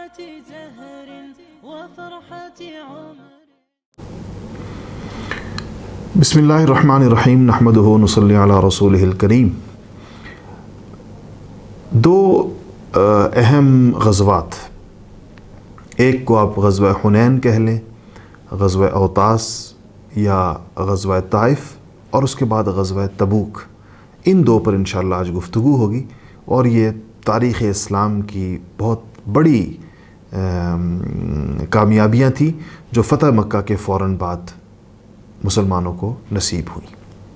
زهر وفرحة عمر. بسم اللہ الرحمن الرحیم نحمدہ ونصلی علی رسولہ الکریم. دو اہم غزوات، ایک کو آپ غزوہ حنین کہہ لیں، غزوہ اوطاس یا غزوہ طائف، اور اس کے بعد غزوہ تبوک. ان دو پر انشاءاللہ آج گفتگو ہوگی، اور یہ تاریخ اسلام کی بہت بڑی کامیابیاں تھیں جو فتح مکہ کے فوراً بعد مسلمانوں کو نصیب ہوئی.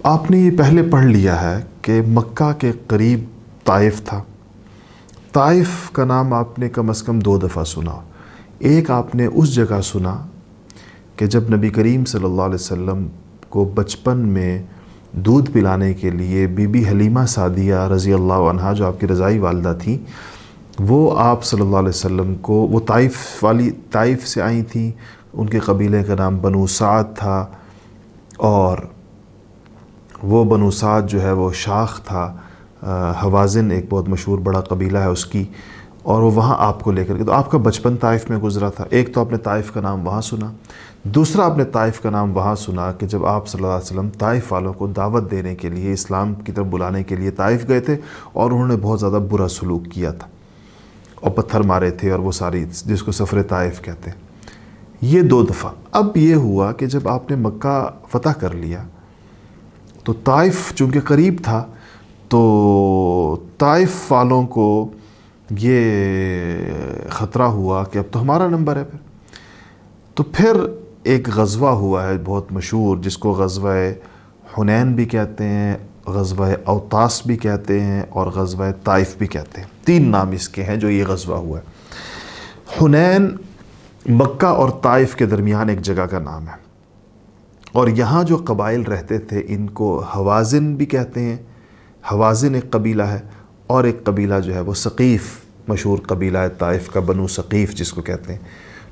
آپ نے یہ پہلے پڑھ لیا ہے کہ مکہ کے قریب طائف تھا. طائف کا نام آپ نے کم از کم 2 دفعہ سنا. ایک آپ نے اس جگہ سنا کہ جب نبی کریم صلی اللہ علیہ وسلم کو بچپن میں دودھ پلانے کے لیے بی بی حلیمہ سعدیہ رضی اللہ عنہا جو آپ کی رضائی والدہ تھیں، وہ آپ صلی اللہ علیہ وسلم کو، وہ طائف سے آئی تھیں. ان کے قبیلے کا نام بنو سعد تھا، اور وہ بنو سعد جو ہے وہ شاخ تھا. حوازن ایک بہت مشہور بڑا قبیلہ ہے اس کی، اور وہ وہاں آپ کو لے کر کے، تو آپ کا بچپن طائف میں گزرا تھا. ایک تو آپ نے طائف کا نام وہاں سنا. دوسرا آپ نے طائف کا نام وہاں سنا کہ جب آپ صلی اللہ علیہ وسلم طائف والوں کو دعوت دینے کے لیے، اسلام کی طرف بلانے کے لیے طائف گئے تھے، اور انہوں نے بہت زیادہ برا سلوک کیا تھا اور پتھر مارے تھے، اور وہ ساری جس کو سفر طائف کہتے ہیں. یہ 2 دفعہ. اب یہ ہوا کہ جب آپ نے مکہ فتح کر لیا تو طائف چونکہ قریب تھا، تو طائف والوں کو یہ خطرہ ہوا کہ اب تو ہمارا نمبر ہے. تو پھر ایک غزوہ ہوا ہے بہت مشہور، جس کو غزوہ حنین بھی کہتے ہیں، غزوہ اوطاس بھی کہتے ہیں، اور غزوہ طائف بھی کہتے ہیں. 3 نام اس کے ہیں جو یہ غزوہ ہوا ہے. حنین مکہ اور طائف کے درمیان ایک جگہ کا نام ہے، اور یہاں جو قبائل رہتے تھے ان کو حوازن بھی کہتے ہیں. حوازن ایک قبیلہ ہے، اور ایک قبیلہ جو ہے وہ ثقیف، مشہور قبیلہ ہے طائف کا، بنو ثقیف جس کو کہتے ہیں.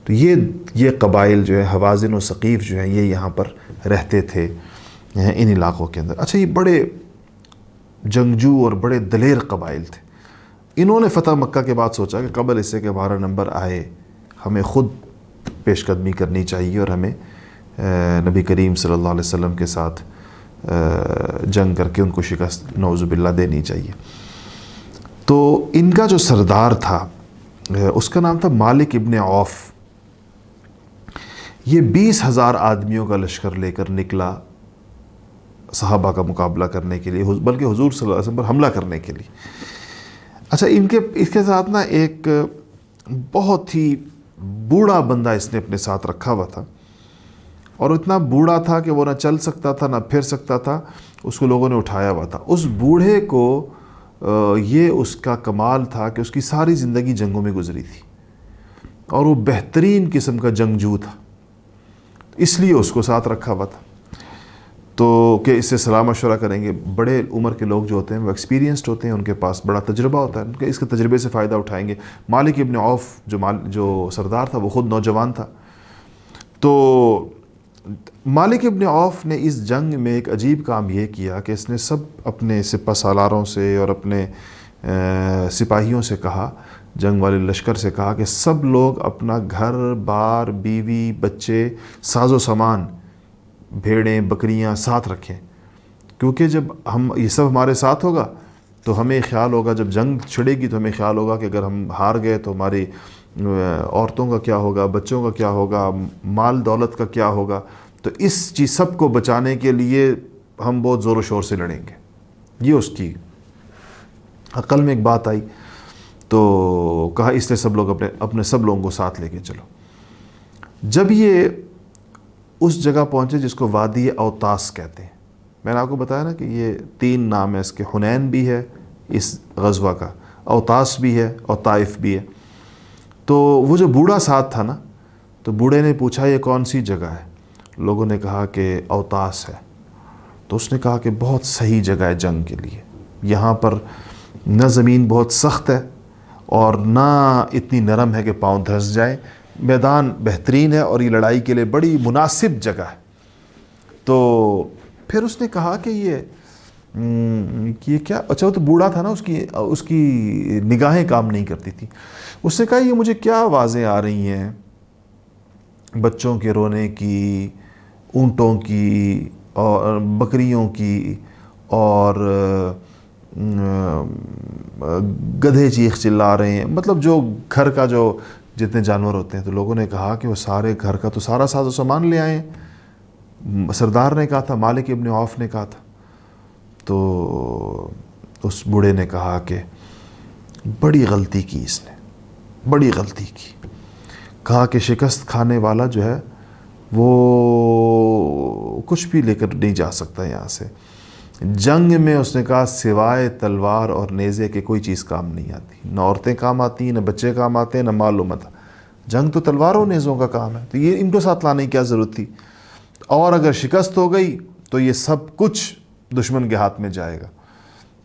تو یہ قبائل جو ہے حوازن و ثقیف جو ہیں یہ یہاں پر رہتے تھے ان علاقوں کے اندر. اچھا، یہ بڑے جنگجو اور بڑے دلیر قبائل تھے. انہوں نے فتح مکہ کے بعد سوچا کہ قبل اس سے کہ ہمارا نمبر آئے، ہمیں خود پیش قدمی کرنی چاہیے، اور ہمیں نبی کریم صلی اللہ علیہ وسلم کے ساتھ جنگ کر کے ان کو شکست نعوذ باللہ دینی چاہیے. تو ان کا جو سردار تھا اس کا نام تھا مالک ابن عوف. یہ 20,000 آدمیوں کا لشکر لے کر نکلا صحابہ کا مقابلہ کرنے کے لیے، بلکہ حضور صلی اللہ علیہ وسلم پر حملہ کرنے کے لیے. اچھا، اس کے ساتھ نا ایک بہت ہی بوڑھا بندہ اس نے اپنے ساتھ رکھا ہوا تھا، اور اتنا بوڑھا تھا کہ وہ نہ چل سکتا تھا نہ پھر سکتا تھا. اس کو لوگوں نے اٹھایا ہوا تھا. اس بوڑھے کو یہ اس کا کمال تھا کہ اس کی ساری زندگی جنگوں میں گزری تھی، اور وہ بہترین قسم کا جنگجو تھا، اس لیے اس کو ساتھ رکھا ہوا تھا. تو کہ اس سے صلاح مشورہ کریں گے. بڑے عمر کے لوگ جو ہوتے ہیں وہ ایکسپیرینسڈ ہوتے ہیں، ان کے پاس بڑا تجربہ ہوتا ہے، ان کے اس کے تجربے سے فائدہ اٹھائیں گے. مالک ابن عوف جو سردار تھا وہ خود نوجوان تھا. تو مالک ابن عوف نے اس جنگ میں ایک عجیب کام یہ کیا کہ اس نے سب اپنے سپہ سالاروں سے اور اپنے سپاہیوں سے کہا، جنگ والے لشکر سے کہا کہ سب لوگ اپنا گھر بار، بیوی، بچے، ساز و سامان، بھیڑیں، بکریاں ساتھ رکھیں، کیونکہ جب یہ سب ہمارے ساتھ ہوگا تو ہمیں خیال ہوگا، جب جنگ چھڑے گی تو ہمیں خیال ہوگا کہ اگر ہم ہار گئے تو ہماری عورتوں کا کیا ہوگا، بچوں کا کیا ہوگا، مال دولت کا کیا ہوگا. تو اس چیز سب کو بچانے کے لیے ہم بہت زور و شور سے لڑیں گے. یہ اس کی عقل میں ایک بات آئی، تو کہا اس لیے سب لوگ اپنے سب لوگوں کو ساتھ لے کے چلو. جب یہ اس جگہ پہنچے جس کو وادی اوطاس کہتے ہیں، میں نے آپ کو بتایا نا کہ یہ 3 نام ہے اس کے، حنین بھی ہے اس غزوہ کا، اوطاس بھی ہے، اور طائف بھی ہے. تو وہ جو بوڑھا ساتھ تھا نا، تو بوڑھے نے پوچھا یہ کون سی جگہ ہے؟ لوگوں نے کہا کہ اوطاس ہے. تو اس نے کہا کہ بہت صحیح جگہ ہے جنگ کے لیے، یہاں پر نہ زمین بہت سخت ہے اور نہ اتنی نرم ہے کہ پاؤں دھنس جائیں، میدان بہترین ہے اور یہ لڑائی کے لیے بڑی مناسب جگہ ہے. تو پھر اس نے کہا کہ یہ کہ یہ کیا، اچھا وہ تو بوڑھا تھا نا، اس کی نگاہیں کام نہیں کرتی تھی. اس نے کہا یہ مجھے کیا آوازیں آ رہی ہیں بچوں کے رونے کی، اونٹوں کی اور بکریوں کی، اور گدھے چیخ چلا رہے ہیں، مطلب جو گھر کا جو جتنے جانور ہوتے ہیں. تو لوگوں نے کہا کہ وہ سارے گھر کا تو سارا ساز و سامان لے آئے ہیں. سردار نے کہا تھا، مالک ابن عوف نے کہا تھا. تو اس بوڑھے نے کہا کہ بڑی غلطی کی اس نے، بڑی غلطی کی. کہا کہ شکست کھانے والا جو ہے وہ کچھ بھی لے کر نہیں جا سکتا یہاں سے. جنگ میں اس نے کہا سوائے تلوار اور نیزے کے کوئی چیز کام نہیں آتی. نہ عورتیں کام آتی ہیں، نہ بچے کام آتے ہیں، نہ معلومات. جنگ تو تلواروں نیزوں کا کام ہے، تو یہ ان کو ساتھ لانے کی کیا ضرورت تھی. اور اگر شکست ہو گئی تو یہ سب کچھ دشمن کے ہاتھ میں جائے گا.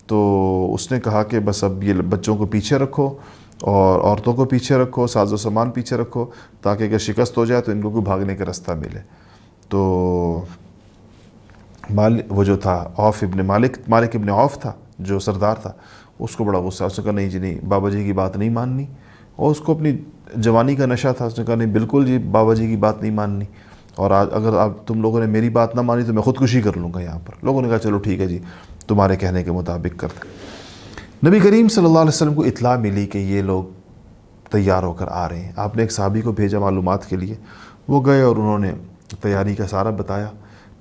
تو اس نے کہا کہ بس اب یہ بچوں کو پیچھے رکھو اور عورتوں کو پیچھے رکھو، ساز و سامان پیچھے رکھو، تاکہ اگر شکست ہو جائے تو ان کو کوئی بھاگنے کا راستہ ملے. تو وہ جو تھا مالک ابن عوف تھا، جو سردار تھا، اس کو بڑا غصہ. اس نے کہا نہیں جی نہیں، بابا جی کی بات نہیں ماننی. اور اس کو اپنی جوانی کا نشہ تھا. اس نے کہا نہیں بالکل جی، بابا جی کی بات نہیں ماننی، اور آج اگر تم لوگوں نے میری بات نہ مانی تو میں خودکشی کر لوں گا یہاں پر. لوگوں نے کہا چلو ٹھیک ہے جی، تمہارے کہنے کے مطابق کرتے. نبی کریم صلی اللہ علیہ وسلم کو اطلاع ملی کہ یہ لوگ تیار ہو کر آ رہے ہیں. آپ نے ایک صحابی کو بھیجا معلومات کے لیے. وہ گئے اور انہوں نے تیاری کا سارا بتایا.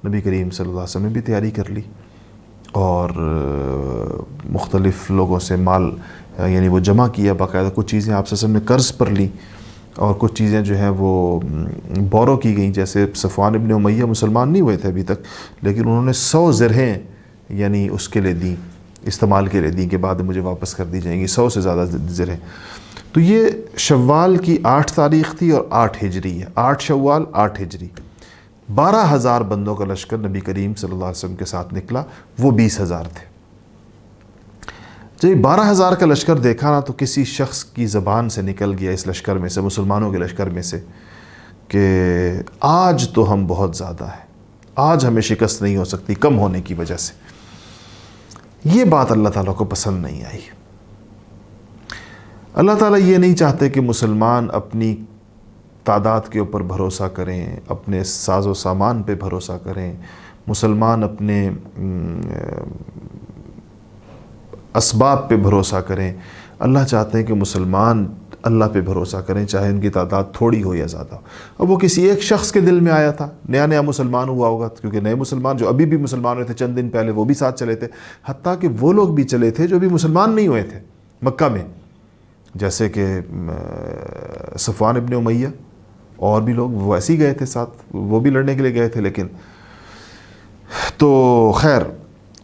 نبی کریم صلی اللہ علیہ وسلم نے بھی تیاری کر لی، اور مختلف لوگوں سے مال یعنی وہ جمع کیا باقاعدہ. کچھ چیزیں آپ صلی اللہ علیہ وسلم نے قرض پر لی، اور کچھ چیزیں جو ہیں وہ بورو کی گئیں. جیسے صفوان ابن امیہ مسلمان نہیں ہوئے تھے ابھی تک، لیکن انہوں نے 100 زرہیں یعنی اس کے لیے دیں، استعمال کے لیے دیں کہ بعد مجھے واپس کر دی جائیں گی، 100 سے زیادہ زرہیں. تو یہ شوال کی 8 تاریخ تھی اور 8 ہجری ہے. 8 شوال 8 ہجری. 12,000 بندوں کا لشکر نبی کریم صلی اللہ علیہ وسلم کے ساتھ نکلا. وہ 20,000 تھے. جب 12,000 کا لشکر دیکھا نا، تو کسی شخص کی زبان سے نکل گیا اس لشکر میں سے، مسلمانوں کے لشکر میں سے، کہ آج تو ہم بہت زیادہ ہیں، آج ہمیں شکست نہیں ہو سکتی کم ہونے کی وجہ سے. یہ بات اللہ تعالیٰ کو پسند نہیں آئی. اللہ تعالیٰ یہ نہیں چاہتے کہ مسلمان اپنی تعداد کے اوپر بھروسہ کریں، اپنے ساز و سامان پہ بھروسہ کریں، مسلمان اپنے اسباب پہ بھروسہ کریں. اللہ چاہتے ہیں کہ مسلمان اللہ پہ بھروسہ کریں، چاہے ان کی تعداد تھوڑی ہو یا زیادہ ہو. اب وہ کسی ایک شخص کے دل میں آیا تھا، نیا مسلمان ہوا ہوگا، کیونکہ نئے مسلمان جو ابھی بھی مسلمان ہوئے تھے چند دن پہلے، وہ بھی ساتھ چلے تھے. حتیٰ کہ وہ لوگ بھی چلے تھے جو بھی مسلمان نہیں ہوئے تھے مکہ میں، جیسے کہ صفوان ابن امیہ، اور بھی لوگ وہ ایسے ہی گئے تھے ساتھ، وہ بھی لڑنے کے لیے گئے تھے. لیکن تو خیر،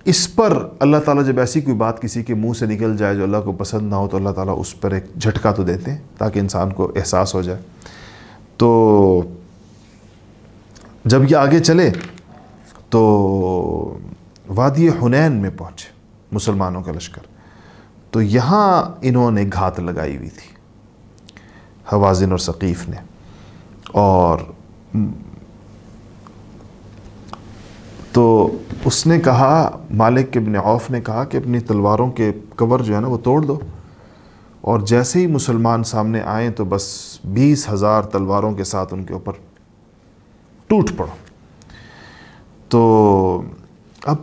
اس پر اللہ تعالیٰ جب ایسی کوئی بات کسی کے منہ سے نکل جائے جو اللہ کو پسند نہ ہو، تو اللہ تعالیٰ اس پر ایک جھٹکا تو دیتے ہیں تاکہ انسان کو احساس ہو جائے. تو جب یہ آگے چلے تو وادی حنین میں پہنچے مسلمانوں کا لشکر. تو یہاں انہوں نے گھات لگائی ہوئی تھی، حوازن اور ثقیف نے. اور تو اس نے کہا، مالک ابن عوف نے کہا کہ اپنی تلواروں کے کور جو ہے نا وہ توڑ دو. اور جیسے ہی مسلمان سامنے آئیں تو بس 20,000 تلواروں کے ساتھ ان کے اوپر ٹوٹ پڑو. تو اب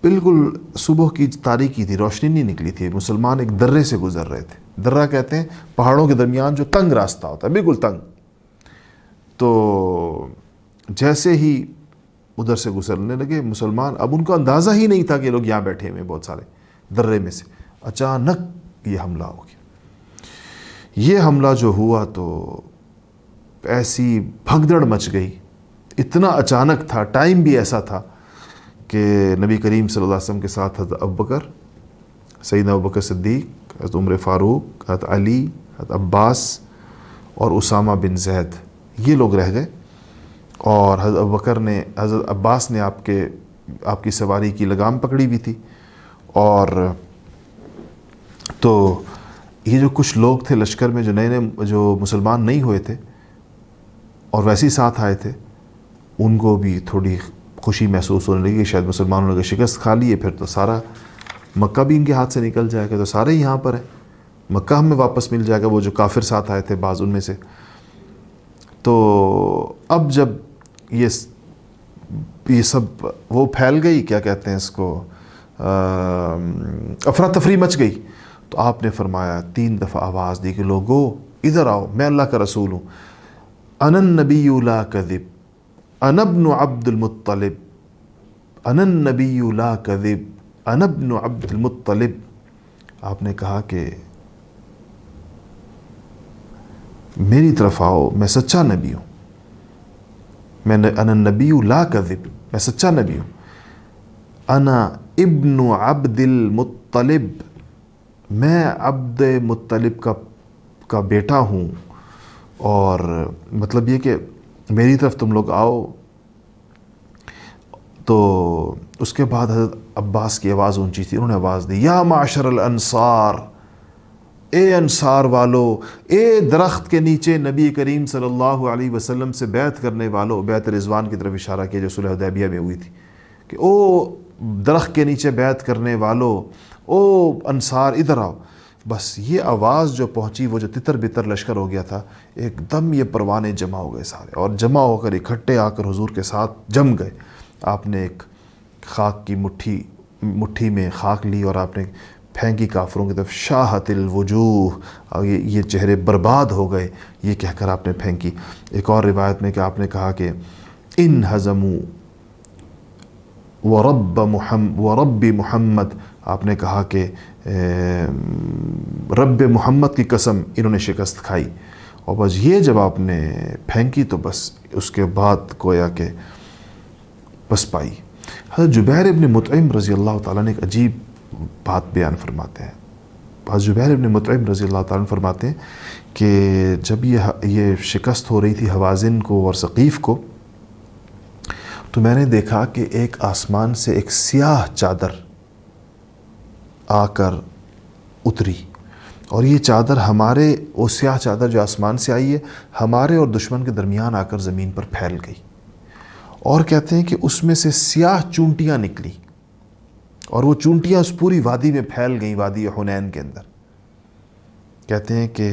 بالکل صبح کی تاریکی تھی، روشنی نہیں نکلی تھی. مسلمان ایک درے سے گزر رہے تھے. درہ کہتے ہیں پہاڑوں کے درمیان جو تنگ راستہ ہوتا ہے، بالکل تنگ. تو جیسے ہی ادھر سے گزرنے لگے مسلمان، اب ان کو اندازہ ہی نہیں تھا کہ لوگ یہاں بیٹھے ہوئے بہت سارے درے میں سے. اچانک یہ حملہ ہو گیا. یہ حملہ جو ہوا تو ایسی بھگدڑ مچ گئی. اتنا اچانک تھا، ٹائم بھی ایسا تھا کہ نبی کریم صلی اللہ علیہ وسلم کے ساتھ حضرت ابوبکر، سیدنا ابوبکر صدیق، حضرت عمر فاروق، حضرت علی، حضرت عباس اور اسامہ بن زید، یہ لوگ رہ گئے. اور حضرت ابوبکر نے، حضرت عباس نے آپ کی سواری کی لگام پکڑی ہوئی تھی. اور تو یہ جو کچھ لوگ تھے لشکر میں جو نئے جو مسلمان نہیں ہوئے تھے اور ویسے ہی ساتھ آئے تھے، ان کو بھی تھوڑی خوشی محسوس ہونے لگی کہ شاید مسلمانوں نے شکست کھا لی ہے، پھر تو سارا مکہ بھی ان کے ہاتھ سے نکل جائے گا، تو سارے یہاں پر ہیں، مکہ ہمیں واپس مل جائے گا، وہ جو کافر ساتھ آئے تھے بعض ان میں سے۔ تو اب جب یہ سب وہ پھیل گئی، کیا کہتے ہیں اس کو، افراتفری مچ گئی، تو آپ نے فرمایا 3 دفعہ آواز دی کہ لوگو ادھر آؤ، میں اللہ کا رسول ہوں، انا النبی لا کذب، انا ابن عبد المطلب، انا النبی لا کذب، انا ابن عبد المطلب۔ آپ نے کہا کہ میری طرف آؤ، میں سچا نبی ہوں، انا النبی لا کذب، میں سچا نبی ہوں، انا ابن عبد المطلب، میں عبد مطلب کا بیٹا ہوں، اور مطلب یہ کہ میری طرف تم لوگ آؤ۔ تو اس کے بعد حضرت عباس کی آواز اونچی تھی، انہوں نے آواز دی، یا معشر الانصار، اے انصار والو، اے درخت کے نیچے نبی کریم صلی اللہ علیہ وسلم سے بیعت کرنے والو، بیعت رضوان کی طرف اشارہ کیا جو صلح حدیبیہ میں ہوئی تھی، کہ او درخت کے نیچے بیعت کرنے والو، او انصار ادھر آؤ۔ بس یہ آواز جو پہنچی، وہ جو تتر بتر لشکر ہو گیا تھا، ایک دم یہ پروانے جمع ہو گئے سارے، اور جمع ہو کر اکٹھے آ کر حضور کے ساتھ جم گئے۔ آپ نے ایک خاک کی مٹھی میں خاک لی اور آپ نے پھینکی کافروں کی طرف، شاہت الوجوہ، اور یہ چہرے برباد ہو گئے، یہ کہہ کر آپ نے پھینکی۔ ایک اور روایت میں کہ آپ نے کہا کہ ان ہزموا ورب محمد، آپ نے کہا کہ رب محمد کی قسم انہوں نے شکست کھائی۔ اور بس یہ جب آپ نے پھینکی تو بس اس کے بعد گویا کہ بس پائی۔ حضرت جبیر ابن مطعم رضی اللہ تعالیٰ نے ایک عجیب بات بیان فرماتے ہیں۔ حضرت جبیر ابن مطعم رضی اللہ تعالیٰ فرماتے ہیں کہ جب یہ شکست ہو رہی تھی حوازن کو اور ثقیف کو، تو میں نے دیکھا کہ ایک آسمان سے ایک سیاہ چادر آ کر اتری، اور یہ چادر وہ سیاہ چادر جو آسمان سے آئی ہے، ہمارے اور دشمن کے درمیان آ کر زمین پر پھیل گئی، اور کہتے ہیں کہ اس میں سے سیاہ چونٹیاں نکلی، اور وہ چونٹیاں اس پوری وادی میں پھیل گئیں، وادی حنین کے اندر۔ کہتے ہیں کہ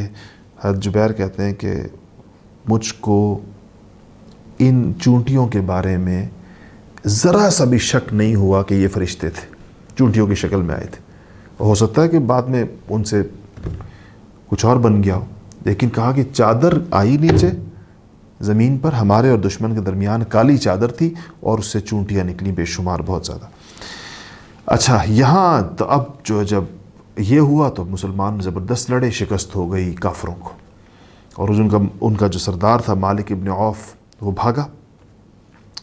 حضرت جبیر کہتے ہیں کہ مجھ کو ان چونٹیوں کے بارے میں ذرا سا بھی شک نہیں ہوا کہ یہ فرشتے تھے، چونٹیوں کی شکل میں آئے تھے۔ ہو سکتا ہے کہ بعد میں ان سے کچھ اور بن گیا ہو، لیکن کہا کہ چادر آئی نیچے زمین پر، ہمارے اور دشمن کے درمیان کالی چادر تھی، اور اس سے چونٹیاں نکلی بے شمار، بہت زیادہ۔ اچھا، یہاں تو اب جب یہ ہوا تو مسلمان زبردست لڑے، شکست ہو گئی کافروں کو، اور ان کا جو سردار تھا مالک ابن عوف، وہ بھاگا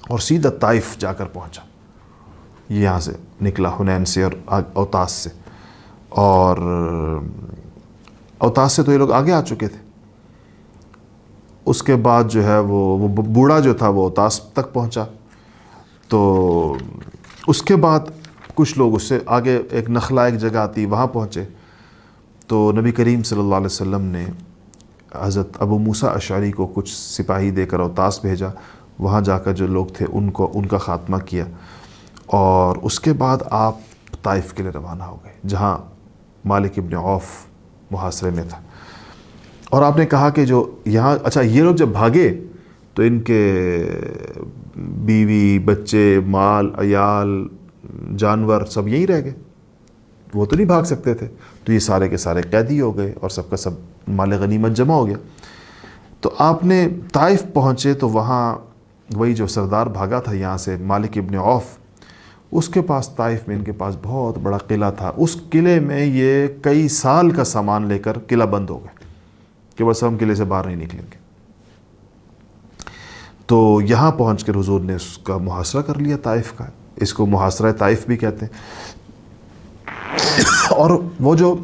اور سیدھا طائف جا کر پہنچا۔ یہ یہاں سے نکلا حنین سے اور اوتاس سے، اور اوتاس سے تو یہ لوگ آگے آ چکے تھے۔ اس کے بعد جو ہے وہ بوڑھا جو تھا وہ اوتاس تک پہنچا، تو اس کے بعد کچھ لوگ اس سے آگے ایک نخلا ایک جگہ آتی، وہاں پہنچے، تو نبی کریم صلی اللہ علیہ وسلم نے حضرت ابو موسیٰ اشعری کو کچھ سپاہی دے کر اوتاس بھیجا، وہاں جا کر جو لوگ تھے ان کا خاتمہ کیا، اور اس کے بعد آپ طائف کے لیے روانہ ہو گئے، جہاں مالک ابن عوف محاصرے میں تھا۔ اور آپ نے کہا کہ جو یہاں، اچھا یہ لوگ جب بھاگے تو ان کے بیوی بچے مال عیال جانور سب یہیں رہ گئے، وہ تو نہیں بھاگ سکتے تھے، تو یہ سارے کے سارے قیدی ہو گئے، اور سب کا سب مال غنیمت جمع ہو گیا۔ تو آپ نے طائف پہنچے تو وہاں وہی جو سردار بھاگا تھا یہاں سے مالک ابن عوف، اس کے پاس طائف میں ان کے پاس بہت بڑا قلعہ تھا، اس قلعے میں یہ کئی سال کا سامان لے کر قلعہ بند ہو گئے کہ بس ہم قلعے سے باہر نہیں نکلیں گے۔ تو یہاں پہنچ کر حضور نے اس کا محاصرہ کر لیا طائف کا، اس کو محاصرہ طائف بھی کہتے ہیں۔ اور وہ جو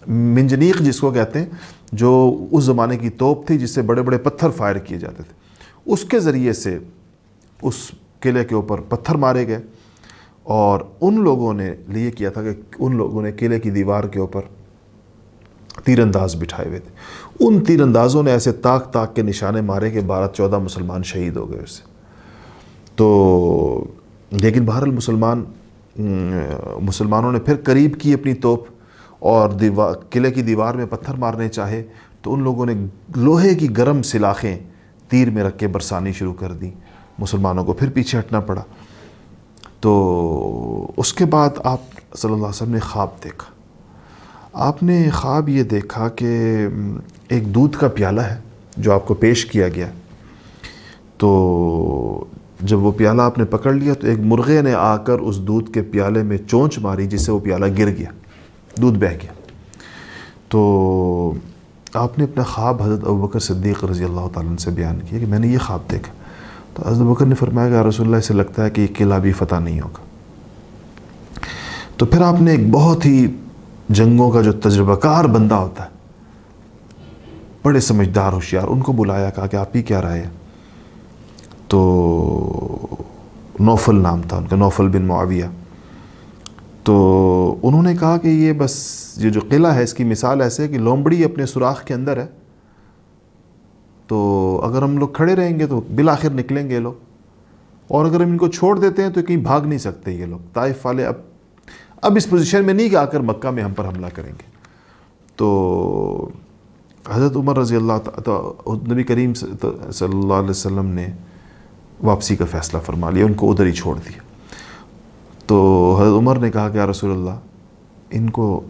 منجنیق جس کو کہتے ہیں، جو اس زمانے کی توپ تھی جس سے بڑے بڑے پتھر فائر کیے جاتے تھے، اس کے ذریعے سے اس قلعے کے اوپر پتھر مارے گئے، اور ان لوگوں نے یہ کیا تھا کہ ان لوگوں نے قلعے کی دیوار کے اوپر تیر انداز بٹھائے ہوئے تھے، ان تیر اندازوں نے ایسے تاک تاک کے نشانے مارے کہ 12-14 مسلمان شہید ہو گئے اس سے۔ تو لیکن بہرحال مسلمانوں نے پھر قریب کی اپنی توپ اور قلعے کی دیوار میں پتھر مارنے چاہے تو ان لوگوں نے لوہے کی گرم سلاخیں تیر میں رکھ کے برسانی شروع کر دیں. مسلمانوں کو پھر پیچھے ہٹنا پڑا. تو اس کے بعد آپ صلی اللہ علیہ وسلم نے خواب دیکھا. آپ نے خواب یہ دیکھا کہ ایک دودھ کا پیالہ ہے جو آپ کو پیش کیا گیا. تو جب وہ پیالہ آپ نے پکڑ لیا تو ایک مرغے نے آ کر اس دودھ کے پیالے میں چونچ ماری جس سے وہ پیالہ گر گیا, دودھ بہہ گیا. تو آپ نے اپنا خواب حضرت ابوبکر صدیق رضی اللہ تعالیٰ عنہ سے بیان کیا کہ میں نے یہ خواب دیکھا. تو حضرت ابوبکر نے فرمایا کہ یا رسول اللہ, اسے لگتا ہے کہ یہ قلعہ بھی فتح نہیں ہوگا. تو پھر آپ نے ایک بہت ہی جنگوں کا جو تجربہ کار بندہ ہوتا ہے, بڑے سمجھدار ہوشیار, ان کو بلایا, کہا کہ آپ کی کیا رائے ہے. تو نوفل نام تھا ان کا, نوفل بن معاویہ. تو انہوں نے کہا کہ یہ بس یہ جو قلعہ ہے اس کی مثال ایسے ہے کہ لومڑی اپنے سوراخ کے اندر ہے, تو اگر ہم لوگ کھڑے رہیں گے تو بالآخر نکلیں گے یہ لوگ, اور اگر ہم ان کو چھوڑ دیتے ہیں تو کہیں بھاگ نہیں سکتے یہ لوگ. طائف والے اب اس پوزیشن میں نہیں کہ آ کر مکہ میں ہم پر حملہ کریں گے. تو حضرت عمر رضی اللہ تعالیٰ, نبی کریم صلی اللہ علیہ وسلم نے واپسی کا فیصلہ فرما لیا, ان کو ادھر ہی چھوڑ دیا. تو حضرت عمر نے کہا کہ یا رسول اللہ, ان کو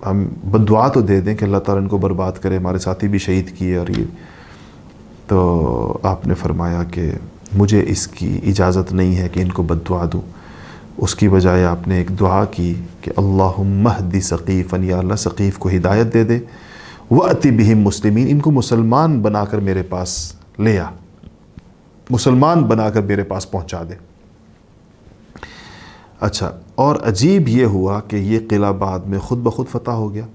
ہم بددعا تو دے دیں کہ اللہ تعالیٰ ان کو برباد کرے, ہمارے ساتھی بھی شہید کیے اور یہ. تو آپ نے فرمایا کہ مجھے اس کی اجازت نہیں ہے کہ ان کو بددعا دوں. اس کی بجائے آپ نے ایک دعا کی کہ اللہم اہد ثقیفا, یا اللہ ثقیف کو ہدایت دے دے, وَأْتِ بِهِمْ مسلمین, ان کو مسلمان بنا کر میرے پاس لے آ, مسلمان بنا کر میرے پاس پہنچا دے. اچھا, اور عجیب یہ ہوا کہ یہ قلعہ بعد میں خود بخود فتح ہو گیا,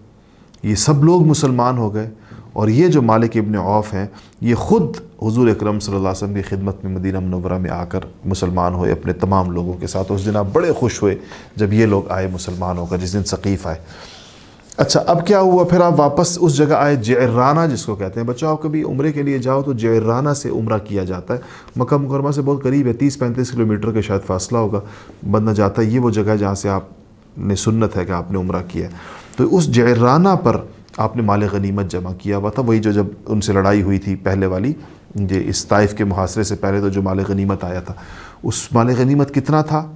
یہ سب لوگ مسلمان ہو گئے, اور یہ جو مالک ابن عوف ہیں یہ خود حضور اکرم صلی اللہ علیہ وسلم کی خدمت میں مدینہ منورہ میں آ کر مسلمان ہوئے اپنے تمام لوگوں کے ساتھ. اس دن آپ بڑے خوش ہوئے جب یہ لوگ آئے مسلمان ہو کر, جس دن ثقیف آئے. اچھا, اب کیا ہوا, پھر آپ واپس اس جگہ آئے جعرانہ جس کو کہتے ہیں. بچوں, آپ کبھی عمرے کے لیے جاؤ تو جعرانہ سے عمرہ کیا جاتا ہے, مکہ مکرمہ سے بہت قریب ہے, 30-35 کلومیٹر کے شاید فاصلہ ہوگا, بندہ جاتا ہے. یہ وہ جگہ جہاں سے آپ نے سنت ہے کہ آپ نے عمرہ کیا ہے. تو اس جعرانہ پر آپ نے مال غنیمت جمع کیا ہوا تھا, وہی جو جب ان سے لڑائی ہوئی تھی پہلے والی, یہ اس طائف کے محاصرے سے پہلے تو جو مال غنیمت آیا تھا, اس مال غنیمت کتنا تھا,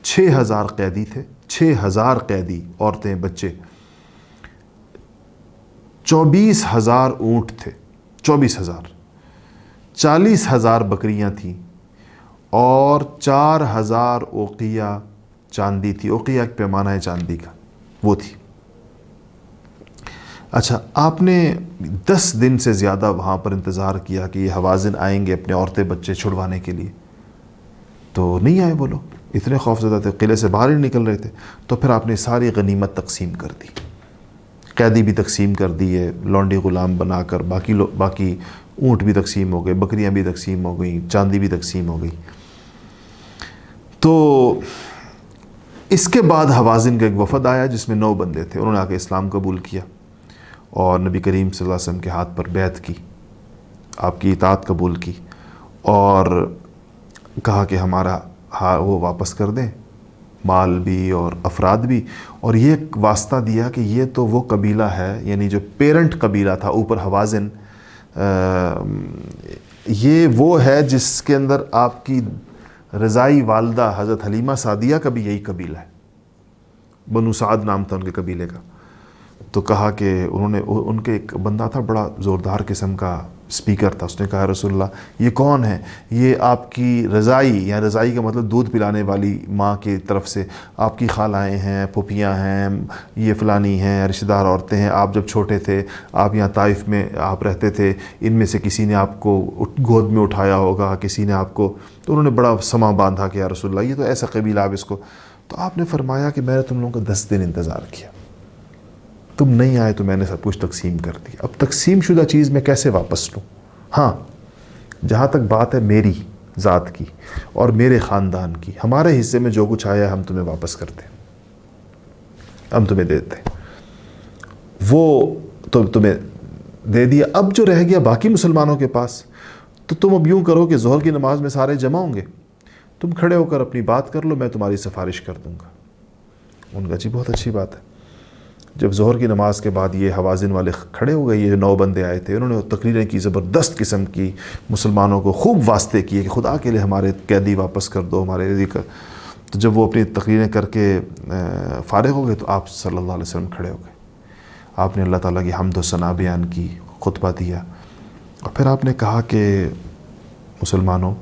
6000 قیدی تھے, 6000 قیدی, عورتیں بچے, 24,000 اونٹ تھے, 24,000, 40,000 بکریاں تھیں, اور 4,000 اوقیہ چاندی تھی. اوقیہ ایک پیمانہ ہے چاندی کا, وہ تھی. اچھا, آپ نے 10 دن سے زیادہ وہاں پر انتظار کیا کہ یہ حوازن آئیں گے اپنے عورتیں بچے چھڑوانے کے لیے, تو نہیں آئے وہ لوگ, اتنے خوفزدہ تھے, قلعے سے باہر ہی نکل رہے تھے. تو پھر آپ نے ساری غنیمت تقسیم کر دی, قیدی بھی تقسیم کر دیے لونڈی غلام بنا کر, باقی اونٹ بھی تقسیم ہو گئے, بکریاں بھی تقسیم ہو گئیں, چاندی بھی تقسیم ہو گئی. تو اس کے بعد حوازن کا ایک وفد آیا جس میں 9 بندے تھے. انہوں نے آ کے اسلام قبول کیا اور نبی کریم صلی اللہ علیہ وسلم کے ہاتھ پر بیعت کی, آپ کی اطاعت قبول کی, اور کہا کہ ہمارا وہ واپس کر دیں, مال بھی اور افراد بھی. اور یہ واسطہ دیا کہ یہ تو وہ قبیلہ ہے, یعنی جو پیرنٹ قبیلہ تھا اوپر حوازن, یہ وہ ہے جس کے اندر آپ کی رضائی والدہ حضرت حلیمہ سعدیہ کا بھی یہی قبیلہ ہے, بنو سعد نام تھا ان کے قبیلے کا. تو کہا کہ انہوں نے, ان کے ایک بندہ تھا بڑا زوردار قسم کا اسپیکر تھا, اس نے کہا رسول اللہ یہ کون ہے, یہ آپ کی رضائی, یا رضائی کا مطلب دودھ پلانے والی ماں کی طرف سے آپ کی خالائیں ہیں, پھوپھیاں ہیں, یہ فلانی ہیں, رشتہ دار عورتیں ہیں. آپ جب چھوٹے تھے, آپ یہاں طائف میں آپ رہتے تھے, ان میں سے کسی نے آپ کو گود میں اٹھایا ہوگا, کسی نے آپ کو. تو انہوں نے بڑا سما باندھا کہ یا رسول اللہ یہ تو ایسا قبیلہ آپ اس کو. تو آپ نے فرمایا کہ میں نے تم لوگوں کا 10 دن انتظار کیا, تم نہیں آئے تو میں نے سب کچھ تقسیم کر دیا. اب تقسیم شدہ چیز میں کیسے واپس لوں؟ ہاں, جہاں تک بات ہے میری ذات کی اور میرے خاندان کی, ہمارے حصے میں جو کچھ آیا ہم تمہیں واپس کرتے ہیں, ہم تمہیں دیتے ہیں, وہ تو تمہیں دے دیا. اب جو رہ گیا باقی مسلمانوں کے پاس, تو تم اب یوں کرو کہ ظہر کی نماز میں سارے جمع ہوں گے, تم کھڑے ہو کر اپنی بات کر لو، میں تمہاری سفارش کر دوں گا۔ ان کا جی بہت اچھی بات ہے۔ جب ظہر کی نماز کے بعد یہ حوازن والے کھڑے ہو گئے، یہ 9 بندے آئے تھے، انہوں نے تقریریں کی، زبردست قسم کی، مسلمانوں کو خوب واسطے کیے کہ خدا کے لیے ہمارے قیدی واپس کر دو، ہمارے ذکر۔ تو جب وہ اپنی تقریریں کر کے فارغ ہو گئے تو آپ صلی اللہ علیہ وسلم کھڑے ہو گئے۔ آپ نے اللہ تعالیٰ کی حمد و ثنا بیان کی، خطبہ دیا، اور پھر آپ نے کہا کہ مسلمانوں،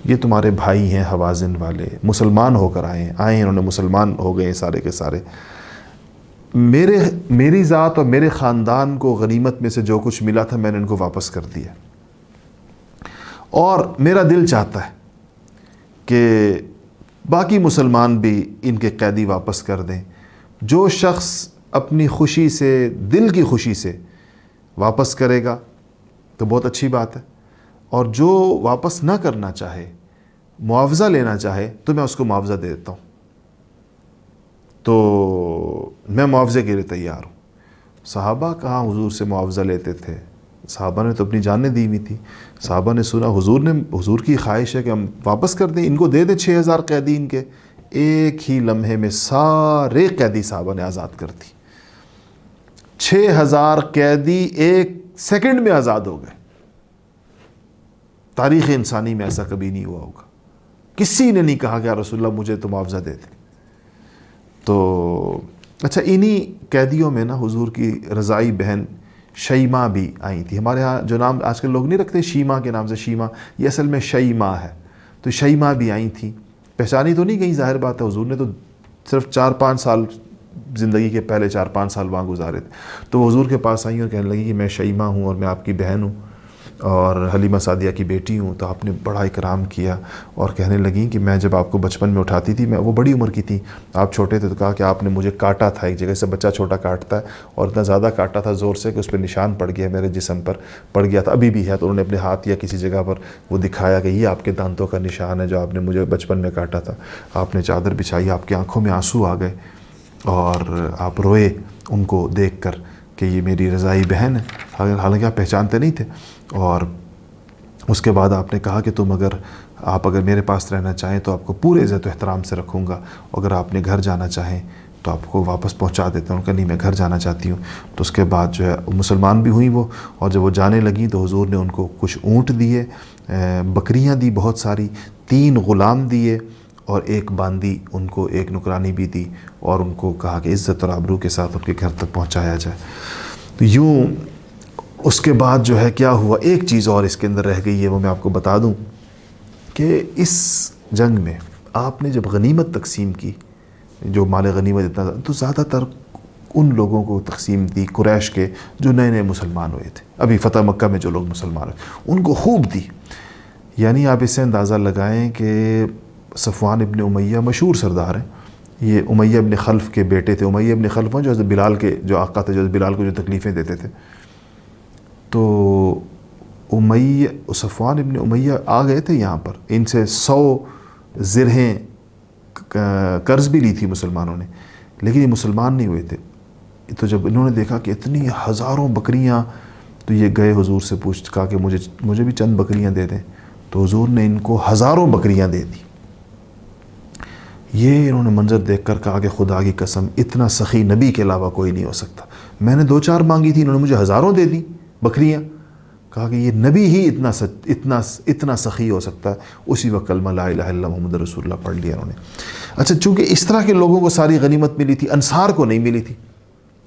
یہ تمہارے بھائی ہیں حوازن والے، مسلمان ہو کر آئے ہیں، انہوں نے مسلمان ہو گئے سارے کے سارے۔ میری ذات اور میرے خاندان کو غنیمت میں سے جو کچھ ملا تھا میں نے ان کو واپس کر دیا، اور میرا دل چاہتا ہے کہ باقی مسلمان بھی ان کے قیدی واپس کر دیں۔ جو شخص اپنی خوشی سے، دل کی خوشی سے واپس کرے گا تو بہت اچھی بات ہے، اور جو واپس نہ کرنا چاہے، معاوضہ لینا چاہے، تو میں اس کو معاوضہ دے دیتا ہوں۔ تو میں معاوضے کے لیے تیار ہوں۔ صحابہ کہاں حضور سے معاوضہ لیتے تھے، صحابہ نے تو اپنی جانیں دی ہوئی تھی۔ صحابہ نے سنا حضور کی خواہش ہے کہ ہم واپس کر دیں، ان کو دے دیں 6000 قیدی ان کے۔ ایک ہی لمحے میں سارے قیدی صحابہ نے آزاد کر دی۔ 6000 قیدی ایک سیکنڈ میں آزاد ہو گئے۔ تاریخ انسانی میں ایسا کبھی نہیں ہوا ہوگا۔ کسی نے نہیں کہا کہ یا رسول اللہ مجھے تو معاوضہ دے دیں۔ تو اچھا، انہی قیدیوں میں نا حضور کی رضائی بہن شیمہ بھی آئی تھی۔ ہمارے ہاں جو نام آج کل لوگ نہیں رکھتے شیمہ کے نام سے، شیمہ، یہ اصل میں شیمہ ہے۔ تو شیمہ بھی آئی تھیں، پہچانی تو نہیں گئی، ظاہر بات ہے، حضور نے تو صرف 4-5 سال زندگی کے پہلے 4-5 سال وہاں گزارے تھے۔ تو وہ حضور کے پاس آئی اور کہنے لگی کہ میں شیمہ ہوں اور میں آپ کی بہن ہوں اور حلیمہ سعدیہ کی بیٹی ہوں۔ تو آپ نے بڑا اکرام کیا اور کہنے لگیں کہ میں جب آپ کو بچپن میں اٹھاتی تھی، وہ بڑی عمر کی تھی، آپ چھوٹے تھے، تو کہا کہ آپ نے مجھے کاٹا تھا، ایک جگہ سے بچہ چھوٹا کاٹتا ہے، اور اتنا زیادہ کاٹا تھا زور سے کہ اس پہ نشان پڑ گیا، میرے جسم پر پڑ گیا تھا، ابھی بھی ہے۔ تو انہوں نے اپنے ہاتھ یا کسی جگہ پر وہ دکھایا کہ یہ آپ کے دانتوں کا نشان ہے جو آپ نے مجھے بچپن میں کاٹا تھا۔ آپ نے چادر بچھائی، آپ کی آنکھوں میں آنسو آ گئے اور آپ روئے ان کو دیکھ کر کہ یہ میری رضائی بہن ہے، حالانکہ آپ پہچانتے نہیں تھے۔ اور اس کے بعد آپ نے کہا کہ آپ اگر میرے پاس رہنا چاہیں تو آپ کو پورے عزت و احترام سے رکھوں گا، اگر آپ نے گھر جانا چاہیں تو آپ کو واپس پہنچا دیتا ہوں۔ کہ نہیں، میں گھر جانا چاہتی ہوں۔ تو اس کے بعد جو ہے مسلمان بھی ہوئیں وہ، اور جب وہ جانے لگیں تو حضور نے ان کو کچھ اونٹ دیے، بکریاں دی بہت ساری، 3 غلام دیے، اور 1 باندی ان کو، 1 نکرانی بھی دی، اور ان کو کہا کہ عزت اور آبرو کے ساتھ ان کے گھر تک پہنچایا جائے۔ تو یوں اس کے بعد جو ہے کیا ہوا، ایک چیز اور اس کے اندر رہ گئی ہے، وہ میں آپ کو بتا دوں کہ اس جنگ میں آپ نے جب غنیمت تقسیم کی، جو مال غنیمت اتنا، تو زیادہ تر ان لوگوں کو تقسیم دی قریش کے جو نئے نئے مسلمان ہوئے تھے، ابھی فتح مکہ میں جو لوگ مسلمان ہوئے ان کو خوب دی۔ یعنی آپ اس سے اندازہ لگائیں کہ صفوان ابن امیہ مشہور سردار ہیں، یہ امیہ ابن خلف کے بیٹے تھے۔ امیہ ابن خلف جو حضرت بلال کے جو آقا تھے، جو بلال کو جو تکلیفیں دیتے تھے، تو صفوان ابن امیہ آ گئے تھے یہاں پر، ان سے 100 زرہیں قرض بھی لی تھی مسلمانوں نے، لیکن یہ مسلمان نہیں ہوئے تھے۔ تو جب انہوں نے دیکھا کہ اتنی ہزاروں بکریاں، تو یہ گئے حضور سے کہا کہ مجھے بھی چند بکریاں دے دیں۔ تو حضور نے ان کو ہزاروں بکریاں دے دی۔ یہ انہوں نے منظر دیکھ کر کہا کہ خدا کی قسم، اتنا سخی نبی کے علاوہ کوئی نہیں ہو سکتا۔ میں نے 2-4 مانگی تھی، انہوں نے مجھے ہزاروں دے دی بکریاں۔ کہا کہ یہ نبی ہی اتنا سخی ہو سکتا ہے۔ اسی وقت کلمہ لا الہ الا اللہ محمد رسول اللہ پڑھ لیا انہوں نے۔ اچھا، چونکہ اس طرح کے لوگوں کو ساری غنیمت ملی تھی، انصار کو نہیں ملی تھی،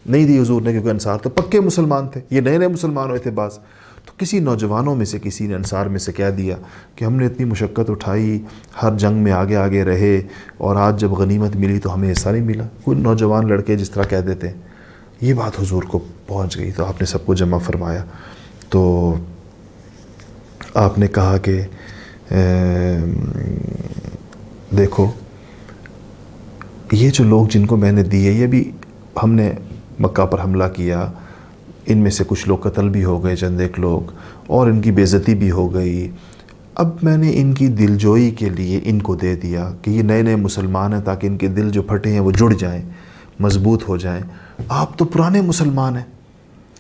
نہیں دی حضور نے، کیونکہ انصار تو پکے مسلمان تھے، یہ نئے نئے مسلمان ہوئے تھے بعض۔ تو کسی نوجوانوں میں سے کسی نے، انصار میں سے، کہہ دیا کہ ہم نے اتنی مشقت اٹھائی، ہر جنگ میں آگے آگے رہے، اور آج جب غنیمت ملی تو ہمیں حصہ نہیں ملا۔ کوئی نوجوان لڑکے جس طرح کہہ دیتے ہیں۔ یہ بات حضور کو پہنچ گئی، تو آپ نے سب کو جمع فرمایا۔ تو آپ نے کہا کہ دیکھو، یہ جو لوگ جن کو میں نے دیے، یہ بھی ہم نے مکہ پر حملہ کیا، ان میں سے کچھ لوگ قتل بھی ہو گئے، چند ایک لوگ، اور ان کی بے عزتی بھی ہو گئی۔ اب میں نے ان کی دلجوئی کے لیے ان کو دے دیا کہ یہ نئے نئے مسلمان ہیں، تاکہ ان کے دل جو پھٹے ہیں وہ جڑ جائیں، مضبوط ہو جائیں۔ آپ تو پرانے مسلمان ہیں،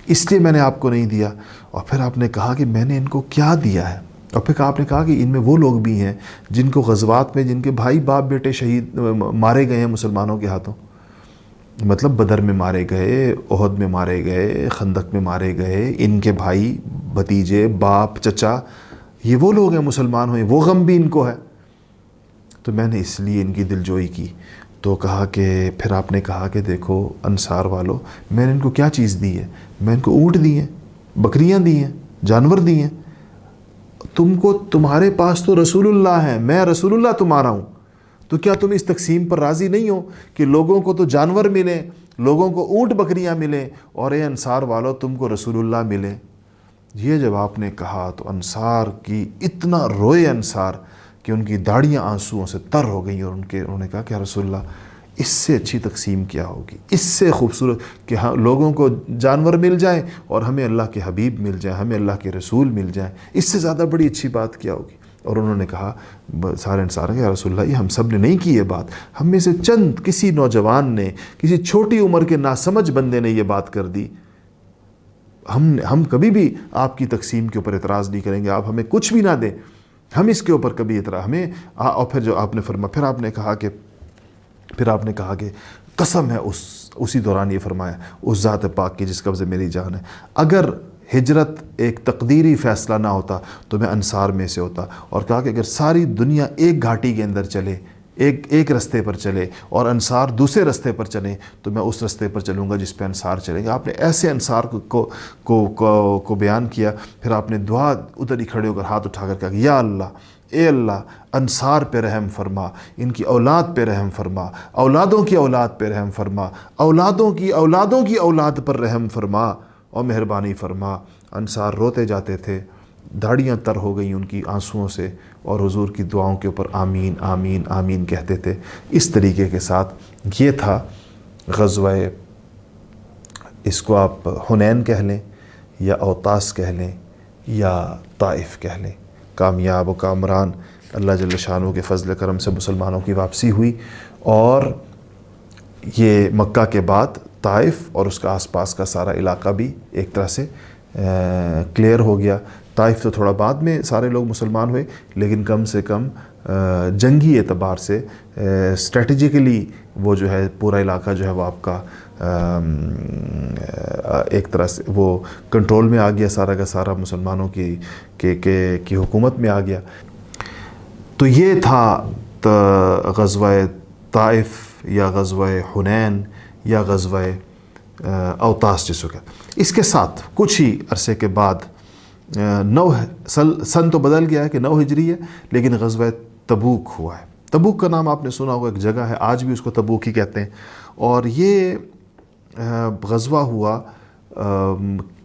اس لیے میں نے آپ کو نہیں دیا۔ اور پھر آپ نے کہا کہ میں نے ان کو کیا دیا ہے؟ اور پھر آپ نے کہا کہ ان میں وہ لوگ بھی ہیں جن کو غزوات میں جن کے بھائی باپ بیٹے شہید مارے گئے ہیں مسلمانوں کے ہاتھوں، مطلب بدر میں مارے گئے، احد میں مارے گئے، خندق میں مارے گئے، ان کے بھائی بھتیجے باپ چچا یہ وہ لوگ ہیں مسلمان ہوئے، وہ غم بھی ان کو ہے۔ تو میں نے اس لیے ان کی دلجوئی کی۔ تو کہا کہ پھر آپ نے کہا کہ دیکھو انصار والو، میں نے ان کو کیا چیز دی ہے؟ میں ان کو اونٹ دی ہیں، بکریاں دی ہیں، جانور دی ہیں۔ تم کو تمہارے پاس تو رسول اللہ ہے، میں رسول اللہ تمہارا ہوں، تو کیا تم اس تقسیم پر راضی نہیں ہو کہ لوگوں کو تو جانور ملے، لوگوں کو اونٹ بکریاں ملیں، اور اے انصار والو تم کو رسول اللہ ملے؟ یہ جب آپ نے کہا تو انصار کی اتنا روئے انصار کہ ان کی داڑیاں آنسوؤں سے تر ہو گئیں، اور انہوں نے کہا کہ یا رسول اللہ اس سے اچھی تقسیم کیا ہوگی، اس سے خوبصورت کہ ہاں لوگوں کو جانور مل جائیں اور ہمیں اللہ کے حبیب مل جائیں، ہمیں اللہ کے رسول مل جائیں، اس سے زیادہ بڑی اچھی بات کیا ہوگی؟ اور انہوں نے کہا سارے انصار کہ یا رسول اللہ یہ ہم سب نے نہیں کی یہ بات، ہم میں سے چند کسی نوجوان نے، کسی چھوٹی عمر کے ناسمجھ بندے نے یہ بات کر دی، ہم کبھی بھی آپ کی تقسیم کے اوپر اعتراض نہیں کریں گے، آپ ہمیں کچھ بھی نہ دیں، ہم اس کے اوپر کبھی اعتراض ہمیں۔ اور پھر جو آپ نے فرمایا، پھر آپ نے کہا کہ قسم ہے اسی دوران یہ فرمایا اس ذات پاک کی جس قبضے میری جان ہے، اگر ہجرت ایک تقدیری فیصلہ نہ ہوتا تو میں انصار میں سے ہوتا، اور کہا کہ اگر ساری دنیا ایک گھاٹی کے اندر چلے، ایک رستے پر چلے اور انصار دوسرے رستے پر چلیں تو میں اس رستے پر چلوں گا جس پہ انصار چلیں گے۔ آپ نے ایسے انصار کو بیان کیا۔ پھر آپ نے دعا ادھر ہی کھڑے ہو کر ہاتھ اٹھا کر کہا کہ یا اللہ، اے اللہ انصار پہ رحم فرما، ان کی اولاد پہ رحم فرما، اولادوں کی اولاد پہ رحم فرما، اولادوں کی اولادوں کی اولاد پر رحم فرما اور مہربانی فرما۔ انصار روتے جاتے تھے، داڑیاں تر ہو گئیں ان کی آنسوؤں سے، اور حضور کی دعاؤں کے اوپر آمین آمین آمین کہتے تھے۔ اس طریقے کے ساتھ یہ تھا غزوہ، اس کو آپ حنین کہہ لیں یا اوطاس کہہ لیں یا طائف کہہ لیں۔ کامیاب و کامران اللہ جل شانہ کے فضل کرم سے مسلمانوں کی واپسی ہوئی، اور یہ مکہ کے بعد طائف اور اس کا آس پاس کا سارا علاقہ بھی ایک طرح سے کلیئر ہو گیا۔ طائف تو تھوڑا بعد میں سارے لوگ مسلمان ہوئے، لیکن کم سے کم جنگی اعتبار سے اسٹریٹجیکلی وہ جو ہے پورا علاقہ جو ہے وہ آپ کا ایک طرح سے وہ کنٹرول میں آ گیا، سارا کا سارا مسلمانوں کی حکومت میں آ گیا۔ تو یہ تھا غزوہ طائف یا غزوہ حنین یا غزوہ اوطاس جس کو کہتے۔ اس کے ساتھ کچھ ہی عرصے کے بعد سن تو بدل گیا ہے کہ 9 ہجری ہے، لیکن غزوہ تبوک ہوا ہے۔ تبوک کا نام آپ نے سنا ہوگا، ایک جگہ ہے آج بھی اس کو تبوک ہی کہتے ہیں۔ اور یہ غزوہ ہوا،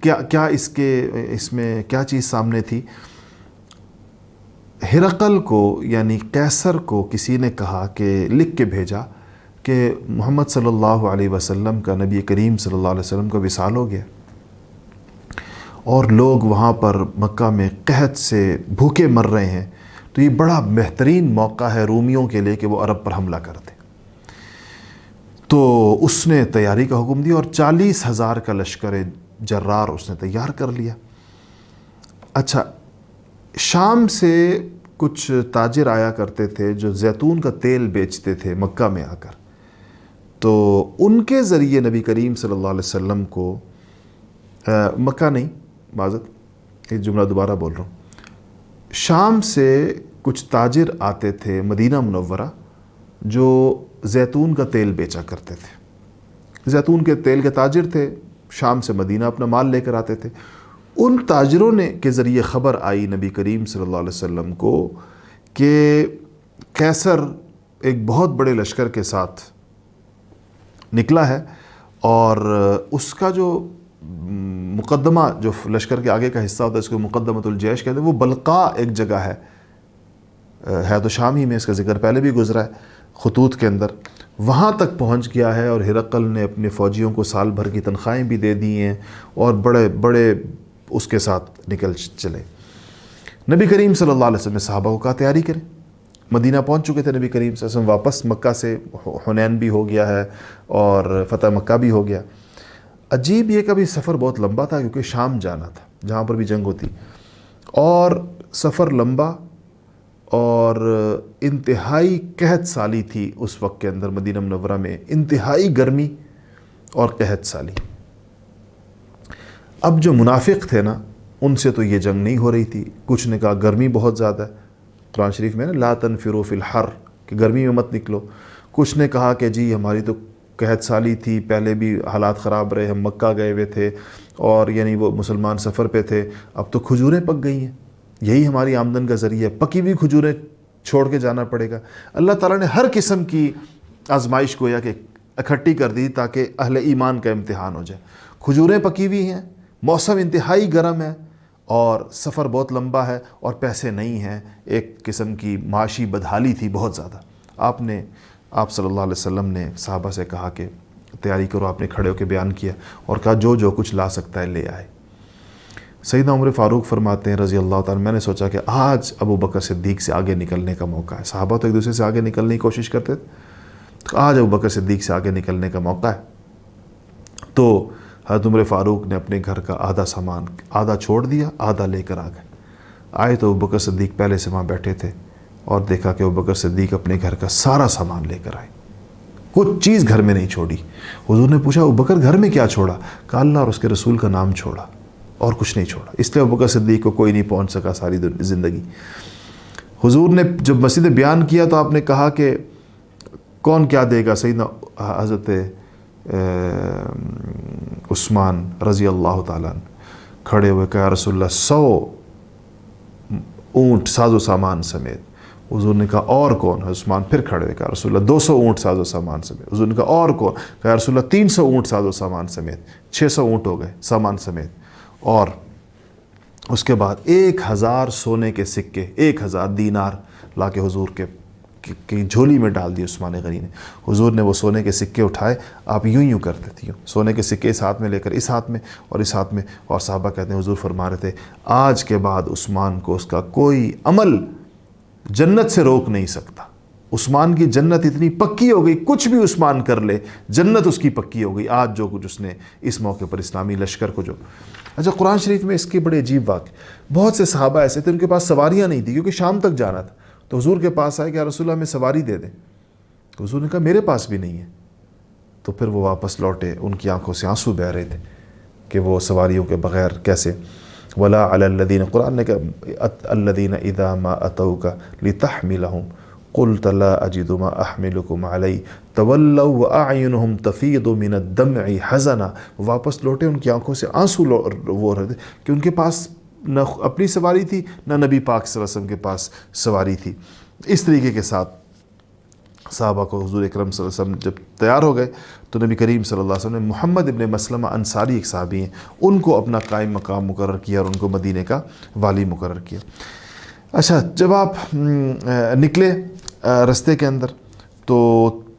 کیا اس میں کیا چیز سامنے تھی؟ ہرقل کو یعنی قیصر کو کسی نے کہا کہ لکھ کے بھیجا کہ محمد صلی اللہ علیہ وسلم کا، نبی کریم صلی اللہ علیہ وسلم کا وصال ہو گیا، اور لوگ وہاں پر مکہ میں قحط سے بھوکے مر رہے ہیں، تو یہ بڑا بہترین موقع ہے رومیوں کے لیے کہ وہ عرب پر حملہ کر دیں۔ تو اس نے تیاری کا حکم دیا اور 40,000 کا لشکر جرار اس نے تیار کر لیا۔ اچھا، شام سے کچھ تاجر آیا کرتے تھے جو زیتون کا تیل بیچتے تھے مکہ میں آ کر، تو ان کے ذریعے نبی کریم صلی اللہ علیہ وسلم کو مکہ نہیں، معذرت یہ جملہ دوبارہ بول رہا ہوں، شام سے کچھ تاجر آتے تھے مدینہ منورہ جو زیتون کا تیل بیچا کرتے تھے، زیتون کے تیل کے تاجر تھے، شام سے مدینہ اپنا مال لے کر آتے تھے۔ ان تاجروں نے کے ذریعے خبر آئی نبی کریم صلی اللہ علیہ وسلم کو کہ قیصر ایک بہت بڑے لشکر کے ساتھ نکلا ہے، اور اس کا جو مقدمہ، جو لشکر کے آگے کا حصہ ہوتا ہے اس کو مقدمۃ الجیش کہتے ہیں، وہ بلقاء ایک جگہ ہے تو شام ہی میں، اس کا ذکر پہلے بھی گزرا ہے خطوط کے اندر، وہاں تک پہنچ گیا ہے، اور ہرقل نے اپنے فوجیوں کو سال بھر کی تنخواہیں بھی دے دی ہیں، اور بڑے بڑے اس کے ساتھ نکل چلے۔ نبی کریم صلی اللہ علیہ وسلم نے صحابہ کو کہا تیاری کریں، مدینہ پہنچ چکے تھے نبی کریم صلی اللہ علیہ وسلم، واپس مکہ سے حنین بھی ہو گیا ہے اور فتح مکہ بھی ہو گیا۔ عجیب یہ کہ ابھی سفر بہت لمبا تھا کیونکہ شام جانا تھا جہاں پر بھی جنگ ہوتی، اور سفر لمبا اور انتہائی قحط سالی تھی اس وقت کے اندر مدینہ منورہ میں، انتہائی گرمی اور قحط سالی۔ اب جو منافق تھے نا ان سے تو یہ جنگ نہیں ہو رہی تھی، کچھ نے کہا گرمی بہت زیادہ ہے، قرآن شریف میں نا لا تنفروا فی الحر کہ گرمی میں مت نکلو، کچھ نے کہا کہ جی ہماری تو قحط سالی تھی، پہلے بھی حالات خراب رہے، ہم مکہ گئے ہوئے تھے اور یعنی وہ مسلمان سفر پہ تھے، اب تو کھجوریں پک گئی ہیں، یہی ہماری آمدن کا ذریعہ ہے، پکی ہوئی کھجوریں چھوڑ کے جانا پڑے گا۔ اللہ تعالیٰ نے ہر قسم کی آزمائش کو یا کہ اکٹھی کر دی تاکہ اہل ایمان کا امتحان ہو جائے۔ کھجوریں پکی ہوئی ہیں، موسم انتہائی گرم ہے اور سفر بہت لمبا ہے اور پیسے نہیں ہیں، ایک قسم کی معاشی بدحالی تھی بہت زیادہ۔ آپ صلی اللہ علیہ وسلم نے صحابہ سے کہا کہ تیاری کرو، آپ نے کھڑے ہو کے بیان کیا اور کہا جو کچھ لا سکتا ہے لے آئے۔ سیدنا عمر فاروق فرماتے ہیں رضی اللہ تعالیٰ، میں نے سوچا کہ آج ابو بکر صدیق سے آگے نکلنے کا موقع ہے۔ صحابہ تو ایک دوسرے سے آگے نکلنے کی کوشش کرتے تھے، تو آج ابو بکر صدیق سے آگے نکلنے کا موقع ہے۔ تو حضرت عمر فاروق نے اپنے گھر کا آدھا سامان آدھا چھوڑ دیا، آدھا لے کر آئے تو ابو بکر صدیق پہلے سے وہاں بیٹھے تھے اور دیکھا کہ ابو بکر صدیق اپنے گھر کا سارا سامان لے کر آئے، کچھ چیز گھر میں نہیں چھوڑی۔ حضور نے پوچھا ابو بکر گھر میں کیا چھوڑا؟ کہا اللہ اور اس کے رسول کا نام چھوڑا اور کچھ نہیں چھوڑا۔ اس لیے ابو بکر صدیق کو کوئی نہیں پہنچ سکا ساری زندگی۔ حضور نے جب مسجد میں بیان کیا تو آپ نے کہا کہ کون کیا دے گا؟ سیدنا حضرت عثمان رضی اللہ تعالیٰ کھڑے ہوئے کہا رسول اللہ 100 اونٹ ساز و سامان سمیت۔ حضور نے کہا اور کون؟ عثمان پھر کھڑے ہوئے کہا رسول اللہ 200 اونٹ ساز و سامان سمیت۔ حضور نے کہا اور کون؟ کہا رسول اللہ 300 اونٹ ساز و سامان سمیت، 600 اونٹ ہو گئے سامان سمیت۔ اور اس کے بعد 1000 سونے کے سکے، 1000 دینار لا کے حضور کی جھولی میں ڈال دی عثمان غنی نے۔ حضور نے وہ سونے کے سکے اٹھائے، آپ یوں کرتے تھے، سونے کے سکے اس ہاتھ میں لے کر اس ہاتھ میں اور اس ہاتھ میں، اور صحابہ کہتے ہیں حضور فرما رہے تھے آج کے بعد عثمان کو اس کا کوئی عمل جنت سے روک نہیں سکتا۔ عثمان کی جنت اتنی پکی ہو گئی، کچھ بھی عثمان کر لے جنت اس کی پکی ہو گئی۔ آج جو کچھ اس نے اس موقع پر اسلامی لشکر کو جو اچھا قرآن شریف میں اس کی بڑے عجیب واقع، بہت سے صحابہ ایسے تھے ان کے پاس سواریاں نہیں تھیں کیونکہ شام تک جانا تھا، تو حضور کے پاس آئے کہ یا رسول اللہ ہمیں سواری دے دیں، تو حضور نے کہا میرے پاس بھی نہیں ہے۔ تو پھر وہ واپس لوٹے، ان کی آنکھوں سے آنسو بہہ رہے تھے کہ وہ سواریوں کے بغیر کیسے۔ ولا علی الذین، قرآن نے کہا الذین اذا ما اتوک لتحملهم قلت لا اجد ما احملکم علی تولوا واعینهم تفیض من الدمع حزنا، واپس لوٹے ان کی آنکھوں سے آنسو وہ رہے تھے کہ ان کے پاس نہ اپنی سواری تھی نہ نبی پاک صلی اللہ علیہ وسلم کے پاس سواری تھی۔ اس طریقے کے ساتھ صحابہ کو حضور اکرم صلی اللہ علیہ وسلم جب تیار ہو گئے تو نبی کریم صلی اللہ علیہ وسلم نے محمد ابن مسلمہ انصاری ایک صحابی ہیں، ان کو اپنا قائم مقام مقرر کیا اور ان کو مدینے کا والی مقرر کیا۔ اچھا جب آپ نکلے رستے کے اندر تو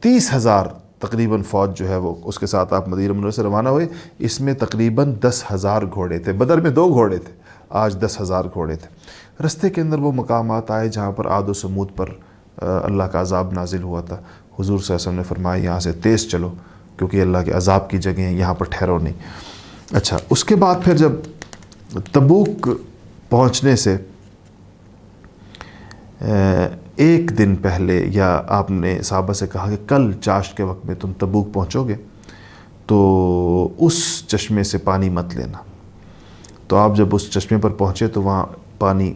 30,000 تقریباً فوج جو ہے وہ اس کے ساتھ آپ مدینہ منورہ سے روانہ ہوئے۔ اس میں تقریباً 10,000 گھوڑے تھے، بدر میں 2 گھوڑے تھے، آج 10,000 گھوڑے تھے۔ رستے کے اندر وہ مقامات آئے جہاں پر عاد و سمود پر اللہ کا عذاب نازل ہوا تھا۔ حضور صلی اللہ علیہ وسلم نے فرمایا یہاں سے تیز چلو کیونکہ اللہ کے عذاب کی جگہ ہیں، یہاں پر ٹھہرو نہیں۔ اچھا اس کے بعد پھر جب تبوک پہنچنے سے ایک دن پہلے یا آپ نے صحابہ سے کہا کہ کل چاشت کے وقت میں تم تبوک پہنچو گے تو اس چشمے سے پانی مت لینا۔ تو آپ جب اس چشمے پر پہنچے تو وہاں پانی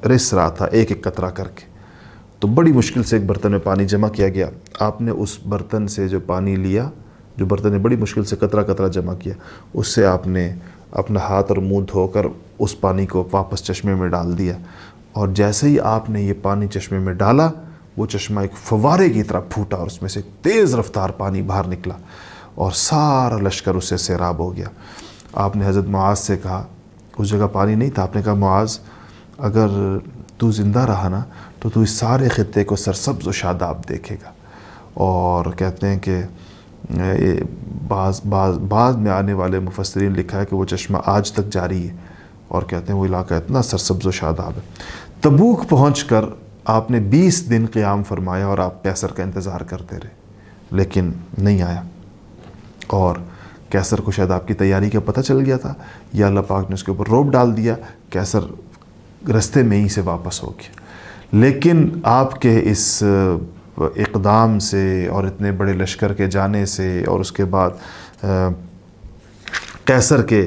رس رہا تھا ایک ایک قطرہ کر کے، تو بڑی مشکل سے ایک برتن میں پانی جمع کیا گیا۔ آپ نے اس برتن سے جو پانی لیا، جو برتن نے بڑی مشکل سے قطرہ قطرہ جمع کیا، اس سے آپ نے اپنا ہاتھ اور منہ دھو کر اس پانی کو واپس چشمے میں ڈال دیا، اور جیسے ہی آپ نے یہ پانی چشمے میں ڈالا وہ چشمہ ایک فوارے کی طرح پھوٹا اور اس میں سے تیز رفتار پانی باہر نکلا اور سارا لشکر اس سے سیراب ہو گیا۔ آپ نے حضرت معاذ سے کہا، اس جگہ پانی نہیں تھا، آپ نے کہا معاذ اگر تو زندہ رہا نا تو اس سارے خطے کو سرسبز و شاداب دیکھے گا۔ اور کہتے ہیں کہ بعض میں آنے والے مفسرین لکھا ہے کہ وہ چشمہ آج تک جاری ہے، اور کہتے ہیں وہ علاقہ اتنا سرسبز و شاداب ہے۔ تبوک پہنچ کر آپ نے 20 دن قیام فرمایا اور آپ کیسر کا انتظار کرتے رہے، لیکن نہیں آیا، اور کیسر کو شاید آپ کی تیاری کا پتہ چل گیا تھا یا اللہ پاک نے اس کے اوپر روب ڈال دیا۔ کیسر رستے میں ہی سے واپس ہو گیا. لیکن آپ کے اس اقدام سے اور اتنے بڑے لشکر کے جانے سے اور اس کے بعد قیصر کے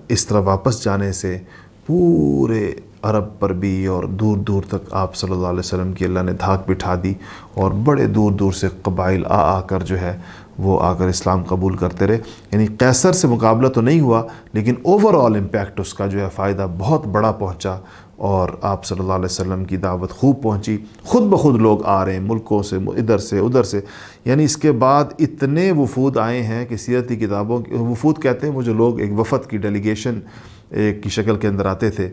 اس طرح واپس جانے سے پورے عرب پر بھی اور دور دور تک آپ صلی اللہ علیہ وسلم کی اللہ نے دھاک بٹھا دی, اور بڑے دور دور سے قبائل آ کر جو ہے وہ آ کر اسلام قبول کرتے رہے. یعنی قیصر سے مقابلہ تو نہیں ہوا, لیکن اوور آل امپیکٹ اس کا جو ہے فائدہ بہت بڑا پہنچا, اور آپ صلی اللہ علیہ وسلم کی دعوت خوب پہنچی. خود بخود لوگ آ رہے ہیں ملکوں سے, ادھر سے ادھر سے. یعنی اس کے بعد اتنے وفود آئے ہیں کہ سیرتی کتابوں وفود کہتے ہیں وہ جو لوگ ایک وفد کی ڈیلیگیشن ایک کی شکل کے اندر آتے تھے,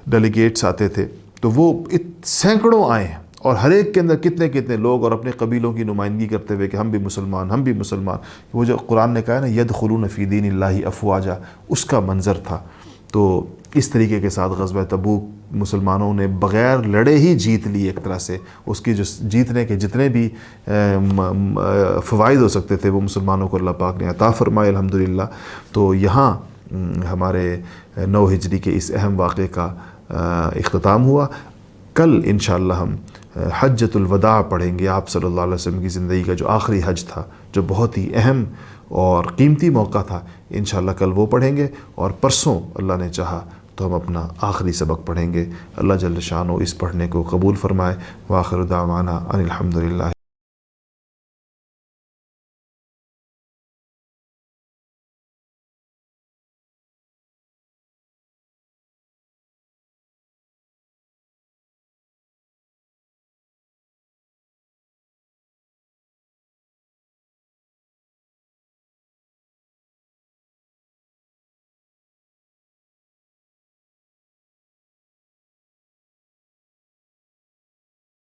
ڈیلیگیٹس آتے تھے, تو وہ سینکڑوں آئے ہیں, اور ہر ایک کے اندر کتنے کتنے لوگ اور اپنے قبیلوں کی نمائندگی کرتے ہوئے کہ ہم بھی مسلمان, ہم بھی مسلمان. وہ جو قرآن نے کہا ہے نا یدخلون فی دین اللہ افواجا, اس کا منظر تھا. تو اس طریقے کے ساتھ غزوہ تبوک مسلمانوں نے بغیر لڑے ہی جیت لی ایک طرح سے. اس کی جو جیتنے کے جتنے بھی فوائد ہو سکتے تھے وہ مسلمانوں کو اللہ پاک نے عطا فرمائے الحمدللہ. تو یہاں ہمارے 9 ہجری کے اس اہم واقعے کا اختتام ہوا. کل انشاءاللہ ہم حجۃ الوداع پڑھیں گے, آپ صلی اللہ علیہ وسلم کی زندگی کا جو آخری حج تھا, جو بہت ہی اہم اور قیمتی موقع تھا. انشاءاللہ کل وہ پڑھیں گے, اور پرسوں اللہ نے چاہا تو ہم اپنا آخری سبق پڑھیں گے. اللہ جل شانہ اس پڑھنے کو قبول فرمائے. وآخر دعوانا ان الحمدللہ.